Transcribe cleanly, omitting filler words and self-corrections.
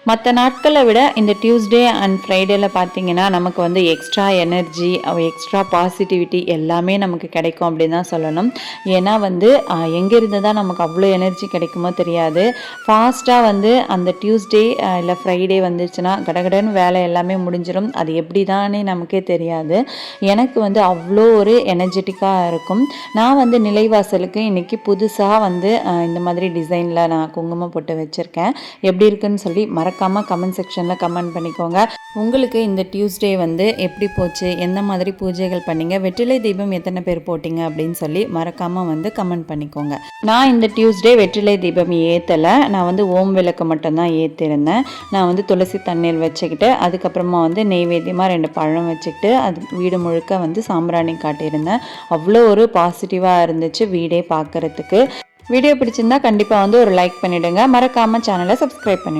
மற்ற நாட்களை விட இந்த டியூஸ்டே அண்ட் ஃப்ரைடேல பார்த்தீங்கன்னா நமக்கு வந்து எக்ஸ்ட்ரா எனர்ஜி எக்ஸ்ட்ரா பாசிட்டிவிட்டி எல்லாமே நமக்கு கிடைக்கும் அப்படின்னு தான் சொல்லணும். ஏன்னா வந்து எங்கேருந்து தான் நமக்கு அவ்வளோ எனர்ஜி கிடைக்குமோ தெரியாது. ஃபாஸ்ட்டாக வந்து அந்த டியூஸ்டே இல்லை ஃப்ரைடே வந்துச்சுன்னா கடகடன்னு வேலை எல்லாமே முடிஞ்சிடும். அது எப்படி தானே நமக்கே தெரியாது. எனக்கு வந்து அவ்வளோ ஒரு எனர்ஜெட்டிக்காக இருக்கும். நான் வந்து நிலைவாசலுக்கு இன்றைக்கி புதுசாக வந்து இந்த மாதிரி டிசைனில் நான் குங்குமம் போட்டு வச்சுருக்கேன். எப்படி இருக்குன்னு சொல்லி மறக்காமல் கமெண்ட் செக்ஷனில் கமெண்ட் பண்ணிக்கோங்க. உங்களுக்கு இந்த டியூஸ்டே வந்து எப்படி போச்சு, எந்த மாதிரி பூஜைகள் பண்ணீங்க, வெற்றிலை தீபம் எத்தனை பேர் போட்டிங்க அப்படின்னு சொல்லி மறக்காமல் வந்து கமெண்ட் பண்ணிக்கோங்க. நான் இந்த டியூஸ்டே வெற்றிலை தீபம் ஏற்றலை. நான் வந்து ஓம் விளக்கு மட்டும்தான் ஏற்றிருந்தேன். நான் வந்து துளசி தண்ணீர் வச்சுக்கிட்டு அதுக்கப்புறமா வந்து நெய்வேத்தியமாக 2 பழம் வச்சுக்கிட்டு அது வீடு முழுக்க வந்து சாம்பிராணி காட்டியிருந்தேன். அவ்வளோ ஒரு பாசிட்டிவாக இருந்துச்சு வீடே பார்க்குறதுக்கு. வீடியோ பிடிச்சிருந்தா கண்டிப்பாக வந்து ஒரு லைக் பண்ணிவிடுங்க. மறக்காமல் சேனலை சப்ஸ்கிரைப் பண்ணிவிடுங்க.